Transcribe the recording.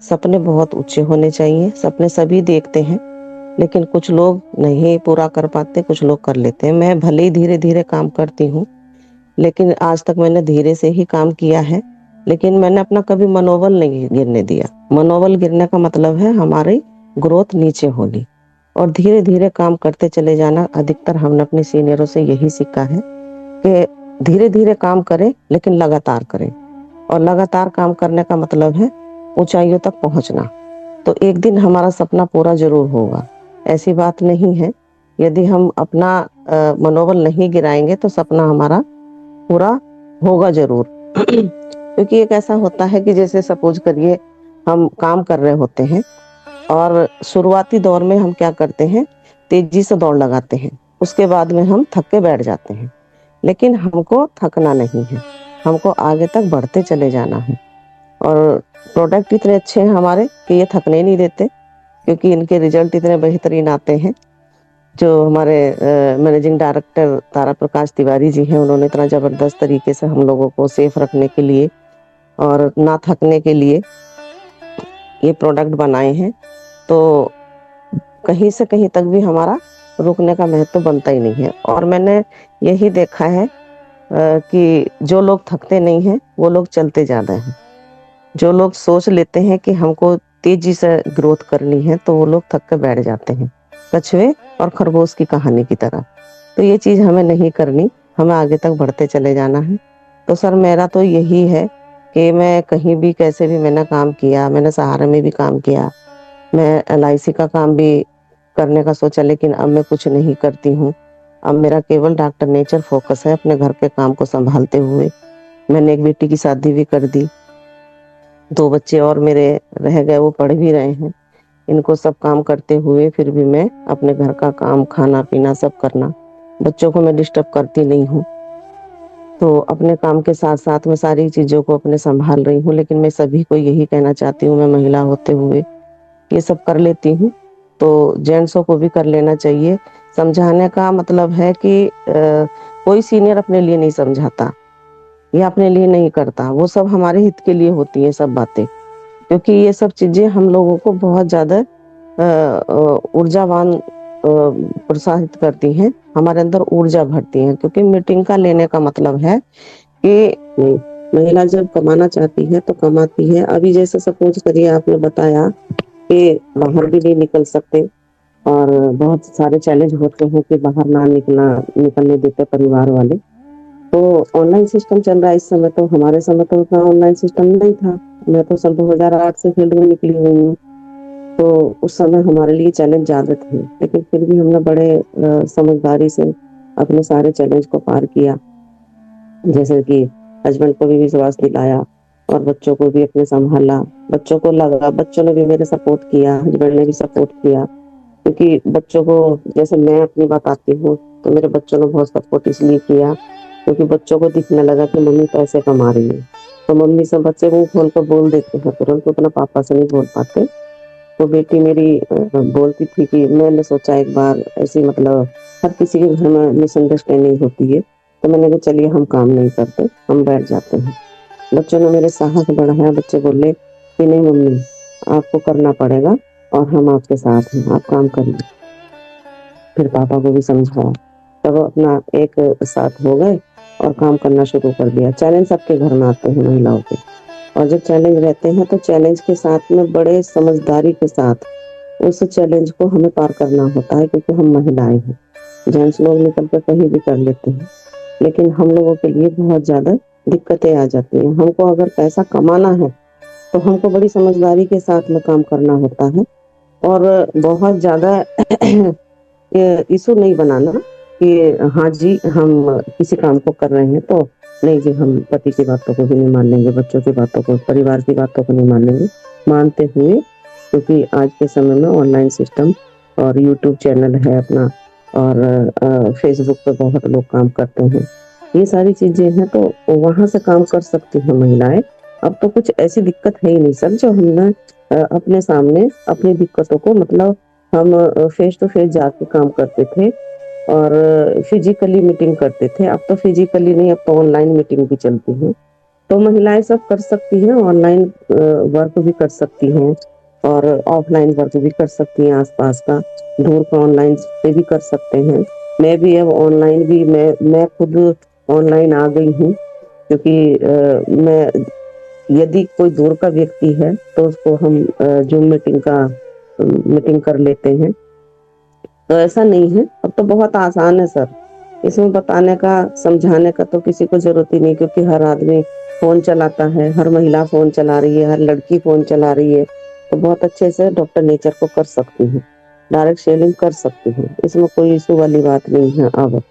सपने बहुत ऊंचे होने चाहिए। सपने सभी देखते हैं, लेकिन कुछ लोग नहीं पूरा कर पाते, कुछ लोग कर लेते हैं। मैं भले ही धीरे धीरे काम करती हूँ, लेकिन आज तक मैंने धीरे से ही काम किया है। लेकिन मैंने अपना कभी मनोबल नहीं गिरने दिया। मनोबल गिरने का मतलब है हमारी ग्रोथ नीचे होगी। और धीरे धीरे काम करते चले जाना। अधिकतर हमने अपने सीनियरों से यही सीखा है कि धीरे धीरे काम करें, लेकिन लगातार करें। और लगातार काम करने का मतलब है ऊंचाइयों तक पहुंचना। तो एक दिन हमारा सपना पूरा जरूर होगा, ऐसी बात नहीं है। यदि हम अपना मनोबल नहीं गिराएंगे तो सपना हमारा पूरा होगा जरूर। क्योंकि एक ऐसा होता है कि जैसे सपोज करिए हम काम कर रहे होते हैं, और शुरुआती दौर में हम क्या करते हैं, तेजी से दौड़ लगाते हैं। उसके बाद में हम थक के बैठ जाते हैं। लेकिन हमको थकना नहीं है, हमको आगे तक बढ़ते चले जाना है। और प्रोडक्ट इतने अच्छे हैं हमारे कि ये थकने नहीं देते, क्योंकि इनके रिजल्ट इतने बेहतरीन आते हैं। जो हमारे मैनेजिंग डायरेक्टर तारा प्रकाश तिवारी जी हैं, उन्होंने इतना जबरदस्त तरीके से हम लोगों को सेफ रखने के लिए और ना थकने के लिए ये प्रोडक्ट बनाए हैं। तो कहीं से कहीं तक भी हमारा रुकने का महत्व बनता ही नहीं है। और मैंने यही देखा है कि जो लोग थकते नहीं हैं वो लोग चलते ज्यादा हैं। जो लोग सोच लेते हैं कि हमको तेजी से ग्रोथ करनी है, तो वो लोग थक कर बैठ जाते हैं, कछुए और खरगोश की कहानी की तरह। तो ये चीज हमें नहीं करनी, हमें आगे तक बढ़ते चले जाना है। तो सर मेरा तो यही है कि मैं कहीं भी कैसे भी मैंने काम किया, मैंने सहारा में भी काम किया, मैं LIC का काम भी करने का सोचा, लेकिन अब मैं कुछ नहीं करती हूँ। अब मेरा केवल डॉक्टर नेचर फोकस है अपने घर के काम को संभालते हुए। मैंने एक बेटी की शादी भी कर दी, 2 बच्चे और मेरे रह गए, वो पढ़ भी रहे हैं। इनको सब काम करते हुए फिर भी मैं अपने घर का काम, खाना पीना सब करना, बच्चों को मैं डिस्टर्ब करती नहीं हूँ। तो अपने काम के साथ साथ मैं सारी चीजों को अपने संभाल रही हूँ। लेकिन मैं सभी को यही कहना चाहती हूँ, मैं महिला होते हुए ये सब कर लेती हूँ, तो जेंट्सों को भी कर लेना चाहिए। समझाने का मतलब है कि कोई सीनियर अपने लिए नहीं समझाता या अपने लिए नहीं करता, वो सब हमारे हित के लिए होती है सब बातें। क्योंकि ये सब चीजें हम लोगों को बहुत ज्यादा ऊर्जावान प्रोत्साहित करती हैं, हमारे अंदर ऊर्जा भरती हैं। क्योंकि मीटिंग का लेने का मतलब है कि महिला जब कमाना चाहती है तो कमाती है। अभी जैसे सपोज करिए आपने बताया कि बाहर भी नहीं निकल सकते, और बहुत सारे चैलेंज होते हैं कि बाहर ना निकलने देते परिवार वाले। तो ऑनलाइन सिस्टम चल रहा है इस समय, तो हमारे समय तो उतना ऑनलाइन सिस्टम नहीं था। मैं तो सन 2008 से फील्ड में निकली हुई हूँ। तो उस समय हमारे लिए चैलेंज ज्यादा थे, लेकिन फिर भी हमने बड़े समझदारी से अपने सारे चैलेंज को पार किया। जैसे कि हस्बैंड को भी विश्वास दिलाया और बच्चों को भी अपने संभाला। बच्चों को लगा, बच्चों ने भी मेरे सपोर्ट किया, हस्बैंड ने भी सपोर्ट किया। क्योंकि बच्चों को, जैसे मैं अपनी बात आती हूँ, तो मेरे बच्चों ने बहुत सपोर्ट इसलिए किया क्योंकि बच्चों को दिखने लगा कि मम्मी पैसे कमा रही है। तो मम्मी से बच्चे मुंह खोल कर बोल देते हैं, तुरंत अपना पापा से नहीं बोल पाते। तो बेटी मेरी बोलती थी कि मैंने सोचा एक बार ऐसी, मतलब हर किसी के घर में मिसअंडरस्टैंडिंग होती है, तो मैंने कहा चलिए हम काम नहीं करते, हम बैठ जाते हैं। बच्चों ने मेरे साहस बढ़ाया। बच्चे बोले कि नहीं मम्मी, आपको करना पड़ेगा और हम आपके साथ हैं, आप काम करिए। फिर पापा को भी समझाया, तब अपना एक साथ हो गए और काम करना शुरू कर दिया। चैलेंज सबके घर में आते हैं महिलाओं के, और जब चैलेंज रहते हैं तो चैलेंज के साथ में बड़े समझदारी के साथ उस चैलेंज को हमें पार करना होता है, क्योंकि हम महिलाएं हैं। जेंट्स लोग निकल कर कहीं भी कर लेते हैं, लेकिन हम लोगों के लिए बहुत ज्यादा दिक्कतें आ जाती हैं। हमको अगर पैसा कमाना है तो हमको बड़ी समझदारी के साथ में काम करना होता है, और बहुत ज्यादा इशू नहीं बनाना कि हाँ जी हम किसी काम को कर रहे हैं तो नहीं जी, हम पति की बातों को भी नहीं मान लेंगे, बच्चों की बातों को, परिवार की बातों को नहीं मान लेंगे। मानते हुए, क्योंकि आज के समय में ऑनलाइन सिस्टम और यूट्यूब चैनल है अपना, और फेसबुक पे बहुत लोग काम करते हैं, ये सारी चीजें हैं, तो वहां से काम कर सकती हैं महिलाएं। अब तो कुछ ऐसी दिक्कत है ही नहीं सर, जो हमने अपने सामने अपनी दिक्कतों को, मतलब हम फेस टू फेस जाके काम करते थे और फिजिकली मीटिंग करते थे। अब तो फिजिकली नहीं, अब तो ऑनलाइन मीटिंग भी चलती है। तो महिलाएं सब कर सकती हैं, ऑनलाइन वर्क भी कर सकती हैं और ऑफलाइन वर्क भी कर सकती हैं, आसपास का दूर का ऑनलाइन पे भी कर सकते हैं। मैं भी अब ऑनलाइन भी मैं खुद ऑनलाइन आ गई हूँ, क्योंकि मैं यदि कोई दूर का व्यक्ति है तो उसको हम जूम मीटिंग कर लेते हैं। तो ऐसा नहीं है, अब तो बहुत आसान है सर। इसमें बताने का, समझाने का तो किसी को जरूरत ही नहीं, क्योंकि हर आदमी फोन चलाता है, हर महिला फोन चला रही है, हर लड़की फोन चला रही है। तो बहुत अच्छे से डॉक्टर नेचर को कर सकती हूँ, डायरेक्ट शेयरिंग कर सकती हूँ, इसमें कोई इशू वाली बात नहीं है अब।